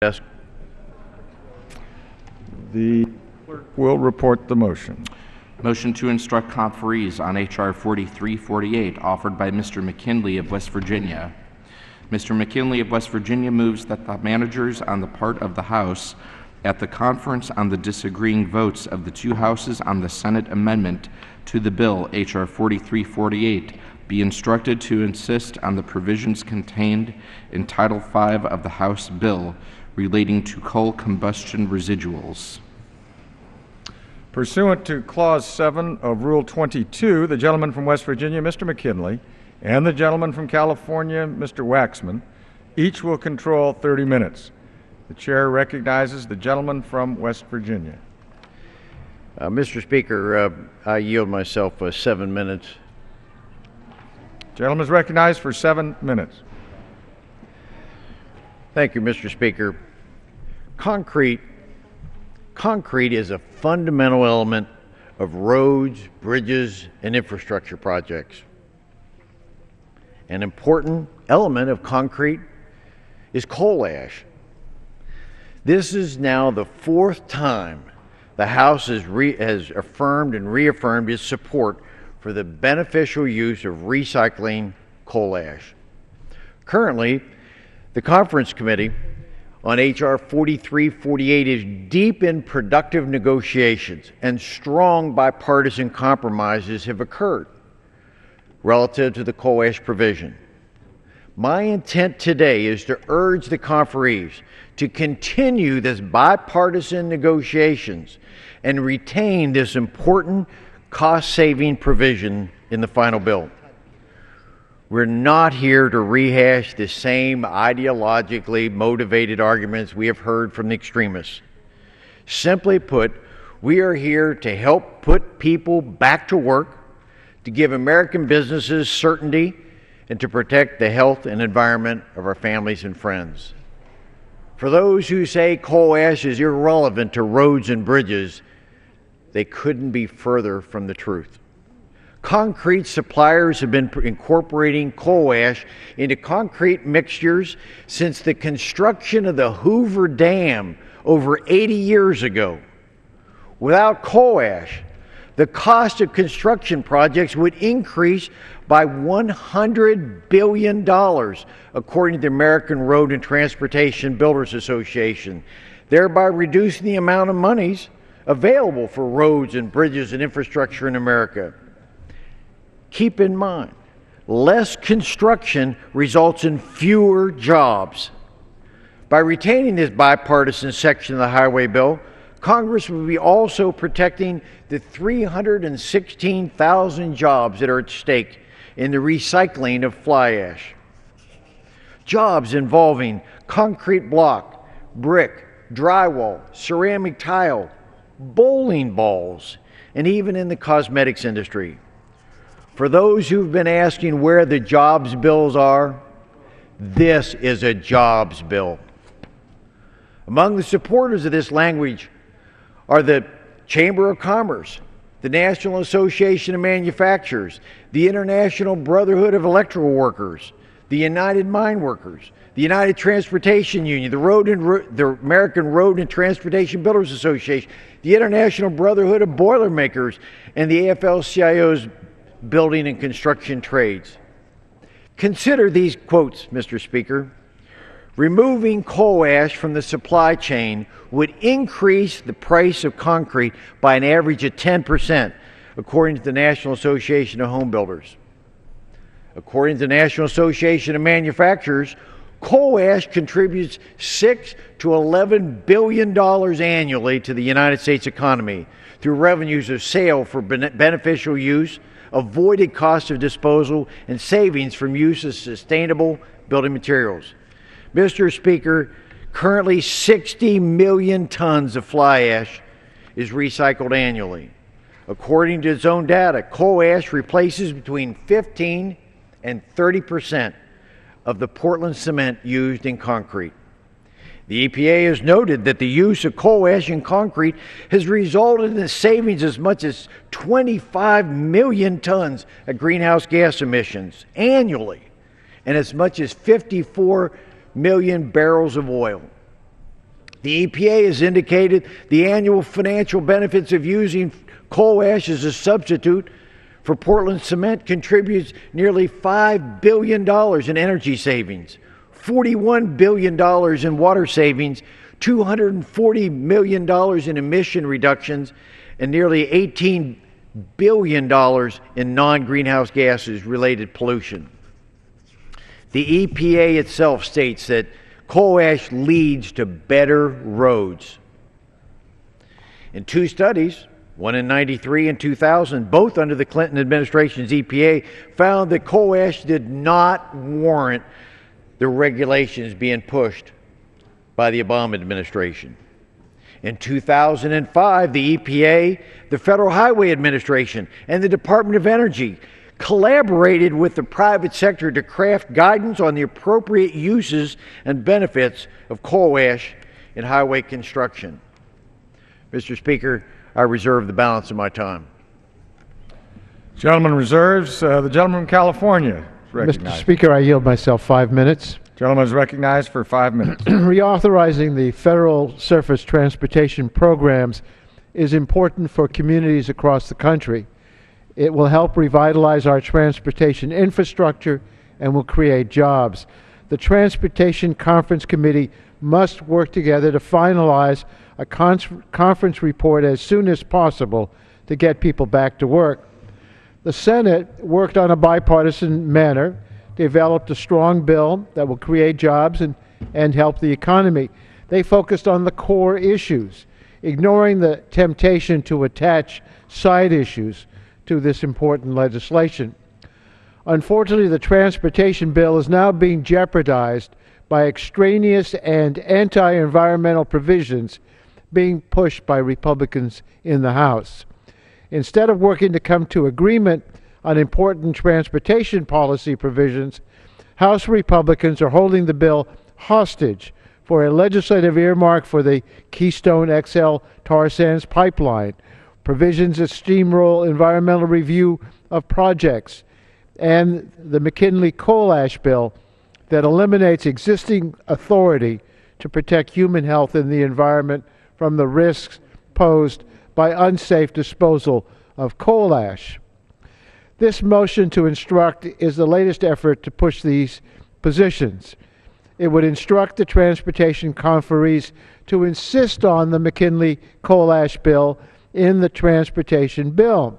Desk. The clerk will report the motion. Motion to instruct conferees on H.R. 4348, offered by Mr. McKinley of West Virginia. Mr. McKinley of West Virginia moves that the managers on the part of the House at the conference on the disagreeing votes of the two houses on the Senate amendment to the bill H.R. 4348 be instructed to insist on the provisions contained in Title V of the House bill relating to coal combustion residuals. Pursuant to Clause 7 of Rule 22, the gentleman from West Virginia, Mr. McKinley, and the gentleman from California, Mr. Waxman, each will control 30 minutes. The chair recognizes the gentleman from West Virginia. Mr. Speaker, I yield myself 7 minutes. Gentleman is recognized for 7 minutes. Thank you, Mr. Speaker. Concrete is a fundamental element of roads, bridges, and infrastructure projects. An important element of concrete is coal ash. This is now the fourth time the House has affirmed and reaffirmed its support for the beneficial use of recycling coal ash. Currently, the Conference Committee on H.R. 4348 is deep in productive negotiations, and strong bipartisan compromises have occurred relative to the coal ash provision. My intent today is to urge the conferees to continue this bipartisan negotiations and retain this important cost-saving provision in the final bill. We're not here to rehash the same ideologically motivated arguments we have heard from the extremists. Simply put, we are here to help put people back to work, to give American businesses certainty, and to protect the health and environment of our families and friends. For those who say coal ash is irrelevant to roads and bridges, they couldn't be further from the truth. Concrete suppliers have been incorporating coal ash into concrete mixtures since the construction of the Hoover Dam over 80 years ago. Without coal ash, the cost of construction projects would increase by $100 billion, according to the American Road and Transportation Builders Association, thereby reducing the amount of monies available for roads and bridges and infrastructure in America. Keep in mind, less construction results in fewer jobs. By retaining this bipartisan section of the highway bill, Congress will be also protecting the 316,000 jobs that are at stake in the recycling of fly ash. Jobs involving concrete block, brick, drywall, ceramic tile, bowling balls, and even in the cosmetics industry. For those who've been asking where the jobs bills are, this is a jobs bill. Among the supporters of this language are the Chamber of Commerce, the National Association of Manufacturers, the International Brotherhood of Electrical Workers, the United Mine Workers, the United Transportation Union, the American Road and Transportation Builders Association, the International Brotherhood of Boilermakers, and the AFL-CIO's Building and Construction Trades. Consider these quotes, Mr. Speaker. Removing coal ash from the supply chain would increase the price of concrete by an average of 10%, according to the National Association of Home Builders. According to the National Association of Manufacturers, coal ash contributes $6 to $11 billion annually to the United States economy through revenues of sale for beneficial use, avoided cost of disposal, and savings from use of sustainable building materials. Mr. Speaker, currently 60 million tons of fly ash is recycled annually. According to its own data, coal ash replaces between 15 and 30% of the Portland cement used in concrete. The EPA has noted that the use of coal ash in concrete has resulted in savings as much as 25 million tons of greenhouse gas emissions annually, and as much as 54 million barrels of oil. The EPA has indicated the annual financial benefits of using coal ash as a substitute for Portland cement contributes nearly $5 billion in energy savings, $41 billion in water savings, $240 million in emission reductions, and nearly $18 billion in non-greenhouse gases related pollution. The EPA itself states that coal ash leads to better roads. In two studies, one in '93 and 2000, both under the Clinton administration's EPA, found that coal ash did not warrant the regulations being pushed by the Obama administration. In 2005, the EPA, the Federal Highway Administration, and the Department of Energy collaborated with the private sector to craft guidance on the appropriate uses and benefits of coal ash in highway construction. Mr. Speaker, I reserve the balance of my time. Gentleman reserves. The gentleman from California is recognized. Mr. Speaker, I yield myself 5 minutes. Gentleman is recognized for 5 minutes. Reauthorizing the federal surface transportation programs is important for communities across the country. It will help revitalize our transportation infrastructure and will create jobs. The Transportation Conference Committee must work together to finalize a conference report as soon as possible to get people back to work. The Senate worked on a bipartisan manner, developed a strong bill that will create jobs and help the economy. They focused on the core issues, ignoring the temptation to attach side issues to this important legislation. Unfortunately, the transportation bill is now being jeopardized by extraneous and anti-environmental provisions being pushed by Republicans in the House. Instead of working to come to agreement on important transportation policy provisions, House Republicans are holding the bill hostage for a legislative earmark for the Keystone XL tar sands pipeline, provisions that steamroll environmental review of projects, and the McKinley coal ash bill that eliminates existing authority to protect human health and the environment from the risks posed by unsafe disposal of coal ash. This motion to instruct is the latest effort to push these positions. It would instruct the transportation conferees to insist on the McKinley coal ash bill in the transportation bill.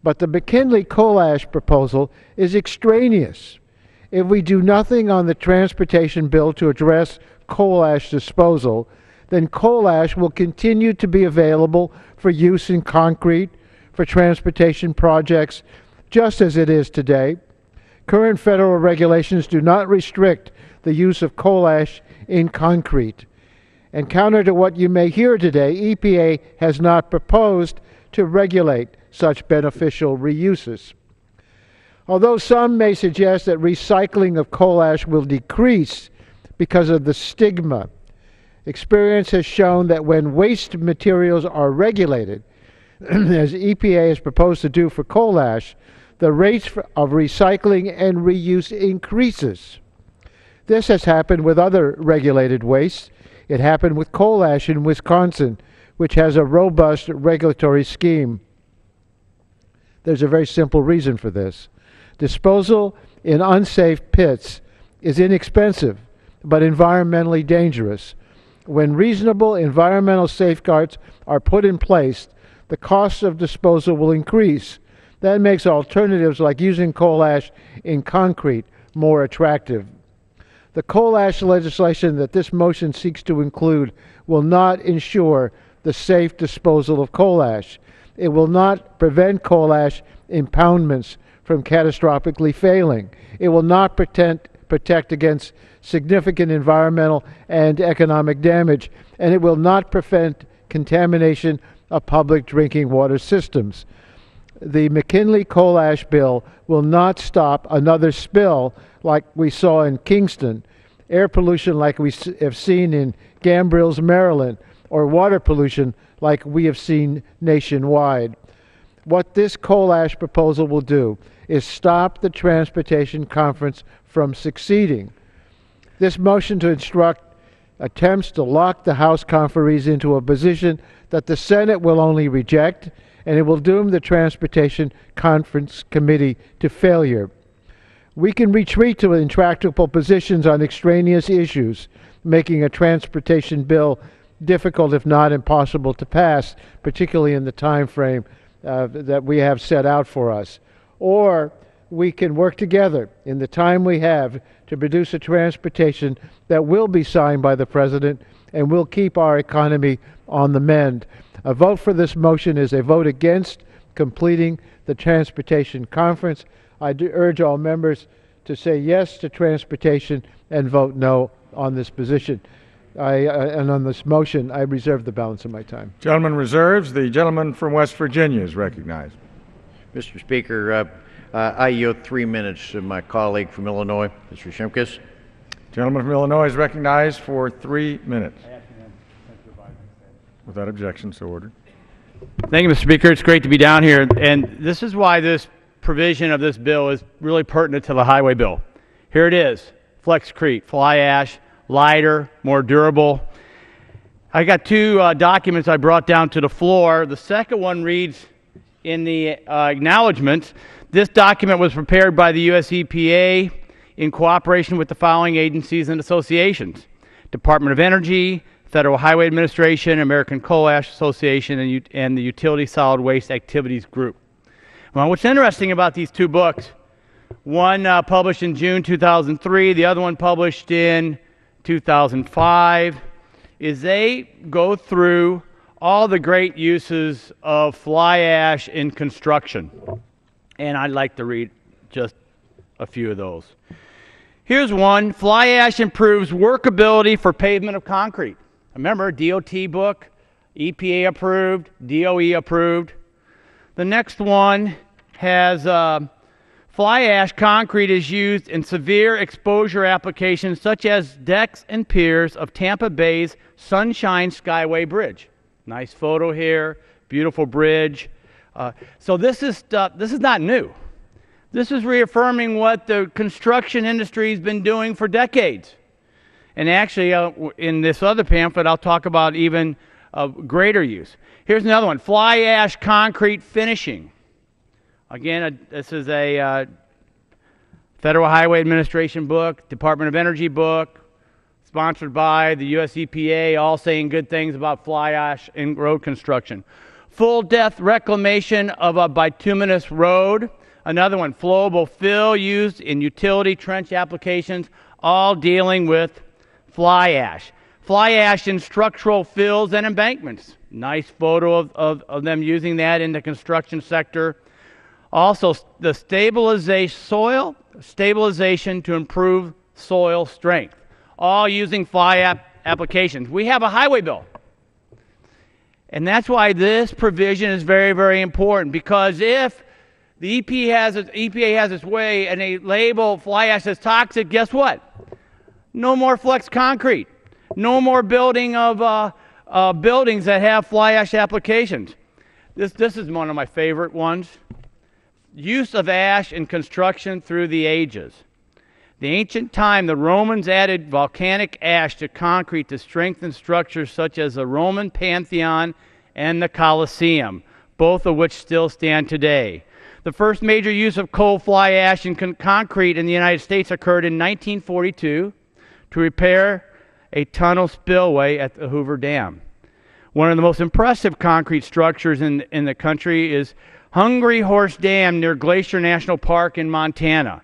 But the McKinley coal ash proposal is extraneous. If we do nothing on the transportation bill to address coal ash disposal, then coal ash will continue to be available for use in concrete, for transportation projects, just as it is today. Current federal regulations do not restrict the use of coal ash in concrete. And counter to what you may hear today, EPA has not proposed to regulate such beneficial reuses. Although some may suggest that recycling of coal ash will decrease because of the stigma, experience has shown that when waste materials are regulated, as EPA has proposed to do for coal ash, the rates of recycling and reuse increases. This has happened with other regulated wastes. It happened with coal ash in Wisconsin, which has a robust regulatory scheme. There's a very simple reason for this. Disposal in unsafe pits is inexpensive, but environmentally dangerous. When reasonable environmental safeguards are put in place, the costs of disposal will increase. That makes alternatives like using coal ash in concrete more attractive. The coal ash legislation that this motion seeks to include will not ensure the safe disposal of coal ash. It will not prevent coal ash impoundments from catastrophically failing. It will not protect against significant environmental and economic damage, and it will not prevent contamination of public drinking water systems. The McKinley coal ash bill will not stop another spill like we saw in Kingston, air pollution like we have seen in Gambrills, Maryland, or water pollution like we have seen nationwide. What this coal ash proposal will do is stop the Transportation Conference from succeeding. This motion to instruct attempts to lock the House conferees into a position that the Senate will only reject, and it will doom the Transportation Conference Committee to failure. We can retreat to intractable positions on extraneous issues, making a transportation bill difficult, if not impossible, to pass, particularly in the time frame that we have set out for us. Or we can work together in the time we have to produce a transportation that will be signed by the President and will keep our economy on the mend. A vote for this motion is a vote against completing the Transportation Conference. I do urge all members to say yes to transportation and vote no on this position. And on this motion, I reserve the balance of my time. Gentleman reserves. The gentleman from West Virginia is recognized. Mr. Speaker, I yield 3 minutes to my colleague from Illinois, Mr. Shimkus. Gentleman from Illinois is recognized for 3 minutes. Without objection, so ordered. Thank you, Mr. Speaker. It's great to be down here. And this is why this provision of this bill is really pertinent to the highway bill. Here it is. Flexcrete, fly ash, lighter, more durable. I got two documents I brought down to the floor. The second one reads in the acknowledgments, this document was prepared by the U.S. EPA in cooperation with the following agencies and associations: Department of Energy, Federal Highway Administration, American Coal Ash Association, and the Utility Solid Waste Activities Group. Well, what's interesting about these two books, one published in June 2003, the other one published in 2005, is they go through all the great uses of fly ash in construction. And I'd like to read just a few of those. Here's one: fly ash improves workability for pavement of concrete. Remember, DOT book, EPA approved, DOE approved. The next one has fly ash concrete is used in severe exposure applications such as decks and piers of Tampa Bay's Sunshine Skyway Bridge. Nice photo here, beautiful bridge. So this is not new. This is reaffirming what the construction industry has been doing for decades. And actually, in this other pamphlet, I'll talk about even greater use. Here's another one: fly ash concrete finishing. Again, this is a Federal Highway Administration book, Department of Energy book, sponsored by the U.S. EPA, all saying good things about fly ash in road construction. Full depth reclamation of a bituminous road. Another one: flowable fill used in utility trench applications, all dealing with fly ash. Fly ash in structural fills and embankments. Nice photo of them using that in the construction sector. Also, the soil stabilization to improve soil strength. All using fly applications. We have a highway bill. And that's why this provision is very, very important, because if the EPA has its way and they label fly ash as toxic, guess what? No more flex concrete. No more building of buildings that have fly ash applications. This is one of my favorite ones. Use of ash in construction through the ages. The ancient time, the Romans added volcanic ash to concrete to strengthen structures such as the Roman Pantheon and the Colosseum, both of which still stand today. The first major use of coal fly ash in concrete in the United States occurred in 1942 to repair a tunnel spillway at the Hoover Dam. One of the most impressive concrete structures in the country is Hungry Horse Dam near Glacier National Park in Montana.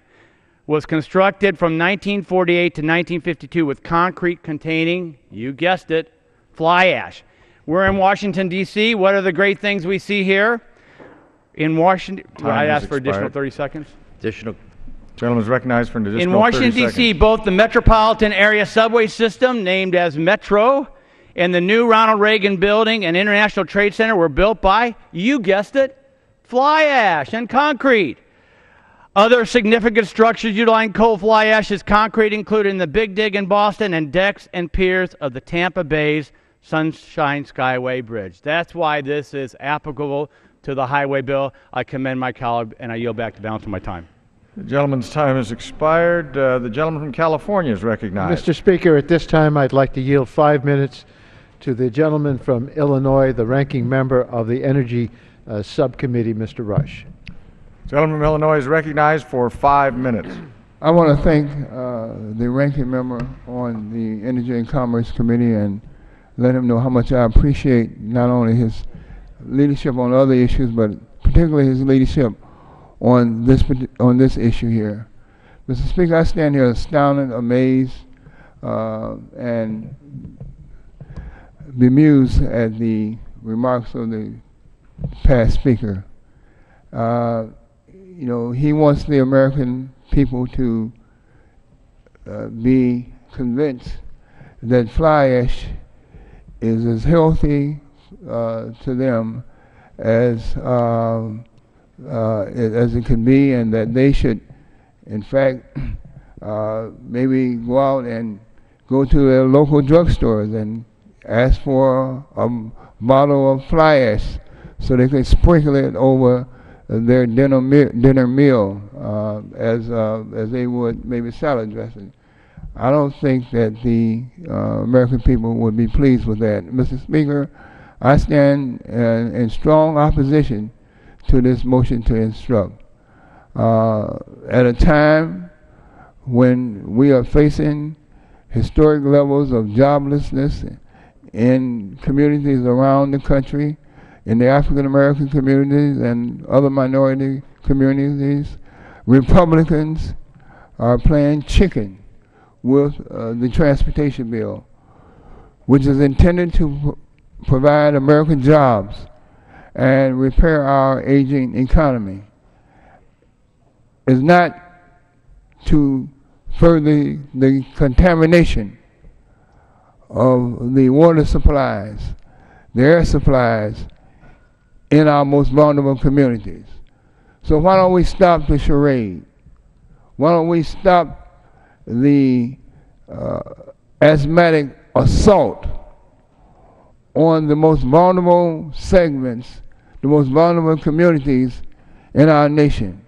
Was constructed from 1948 to 1952 with concrete containing, you guessed it, fly ash. We're in Washington, D.C. What are the great things we see here? In Washington, I asked for additional 30 seconds. Additional. Gentleman is recognized for an additional 30 seconds. In Washington, D.C., both the metropolitan area subway system, named as Metro, and the new Ronald Reagan Building and International Trade Center were built by, you guessed it, fly ash and concrete. Other significant structures utilizing coal fly ash as concrete include in the Big Dig in Boston and decks and piers of the Tampa Bay's Sunshine Skyway Bridge. That's why this is applicable to the highway bill. I commend my colleague, and I yield back the balance of my time. The gentleman's time has expired. The gentleman from California is recognized. Mr. Speaker, at this time I'd like to yield 5 minutes to the gentleman from Illinois, the ranking member of the Energy Subcommittee, Mr. Rush. The gentleman from Illinois is recognized for 5 minutes. I want to thank the ranking member on the Energy and Commerce Committee and let him know how much I appreciate not only his leadership on other issues, but particularly his leadership on this issue here. Mr. Speaker, I stand here astounded, amazed, and bemused at the remarks of the past speaker. You know, he wants the American people to be convinced that fly ash is as healthy to them as it can be, and that they should, in fact, maybe go out and go to their local drugstores and ask for a bottle of fly ash so they can sprinkle it over their dinner meal as they would maybe salad dressing. I don't think that the American people would be pleased with that. Mr. Speaker, I stand in strong opposition to this motion to instruct. At a time when we are facing historic levels of joblessness in communities around the country, in the African American communities and other minority communities, Republicans are playing chicken with the transportation bill, which is intended to provide American jobs and repair our aging economy. Is not to further the contamination of the water supplies, the air supplies in our most vulnerable communities. So why don't we stop the charade? Why don't we stop the asthmatic assault on the most vulnerable segments, the most vulnerable communities in our nation?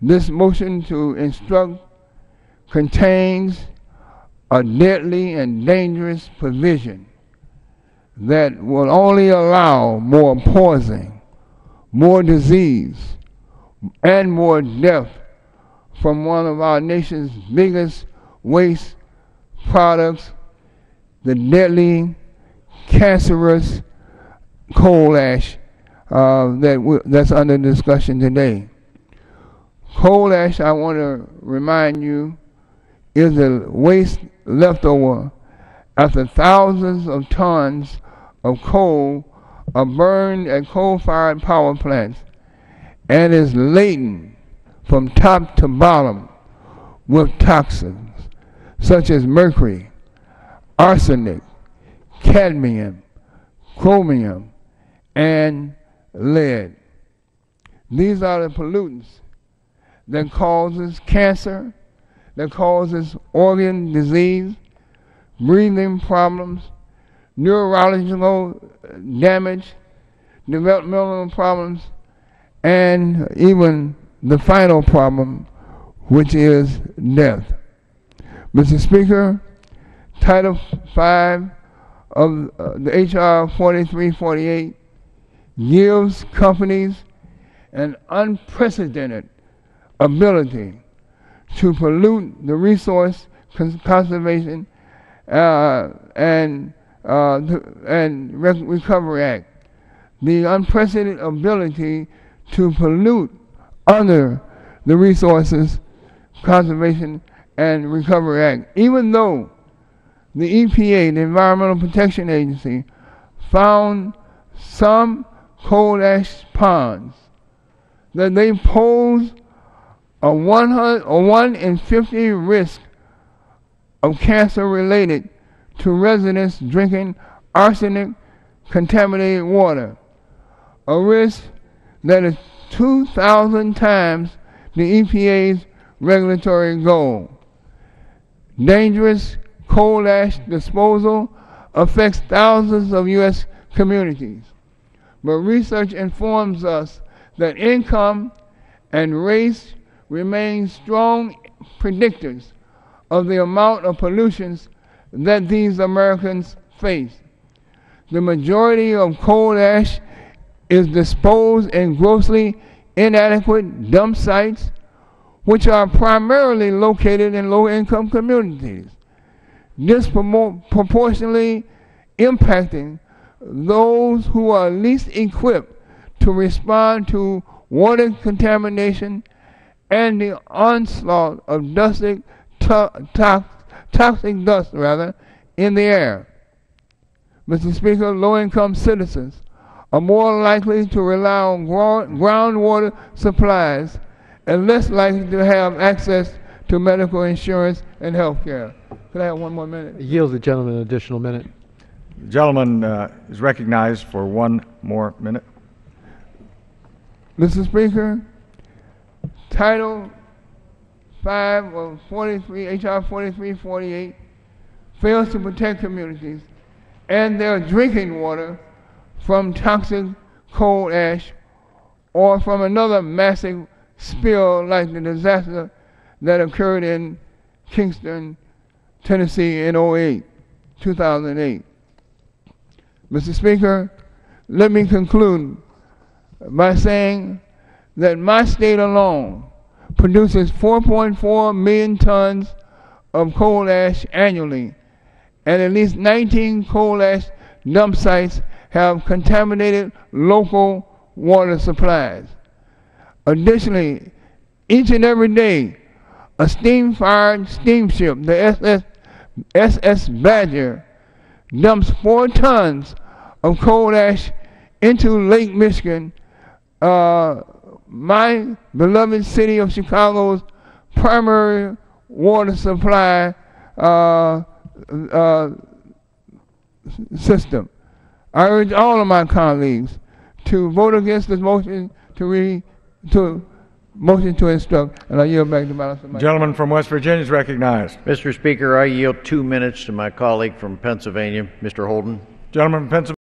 This motion to instruct contains a deadly and dangerous provision that will only allow more poisoning, more disease, and more death from one of our nation's biggest waste products, the deadly, cancerous coal ash that's under discussion today. Coal ash, I want to remind you, is a waste left over after thousands of tons of coal are burned at coal-fired power plants and is laden from top to bottom with toxins such as mercury, arsenic, cadmium, chromium, and lead. These are the pollutants that causes cancer, that causes organ disease, breathing problems, neurological damage, developmental problems, and even the final problem, which is death. Mr. Speaker, Title V of the H.R. 4348 gives companies an unprecedented ability to pollute the resource conservation and Recovery Act. The unprecedented ability to pollute under the Resources Conservation and Recovery Act, even though the EPA, the Environmental Protection Agency, found some coal ash ponds that they pose a 1 in 50 risk of cancer related to residents drinking arsenic contaminated water, a risk that is 2,000 times the EPA's regulatory goal. Dangerous coal ash disposal affects thousands of U.S. communities, but research informs us that income and race remain strong predictors of the amount of pollutions that these Americans face. The majority of coal ash is disposed in grossly inadequate dump sites, which are primarily located in low-income communities, disproportionately impacting those who are least equipped to respond to water contamination and the onslaught of toxic dust in the air. Mr. Speaker, low-income citizens are more likely to rely on groundwater supplies and less likely to have access to medical insurance and health care. Could I have one more minute? I yield the gentleman an additional minute. The gentleman is recognized for 1 more minute. Mr. Speaker, Title 5 of H.R. 4348 fails to protect communities and their drinking water from toxic coal ash or from another massive spill like the disaster that occurred in Kingston, Tennessee in 2008. Mr. Speaker, let me conclude by saying that my state alone produces 4.4 million tons of coal ash annually, and at least 19 coal ash dump sites have contaminated local water supplies. Additionally, each and every day, a steam-fired steamship, the SS Badger, dumps 4 tons of coal ash into Lake Michigan, my beloved city of Chicago's primary water supply system. I urge all of my colleagues to vote against this motion to instruct, and I yield back the balance of my time. Gentleman from West Virginia is recognized. Mr. Speaker, I yield 2 minutes to my colleague from Pennsylvania, Mr. Holden. Gentleman from Pennsylvania.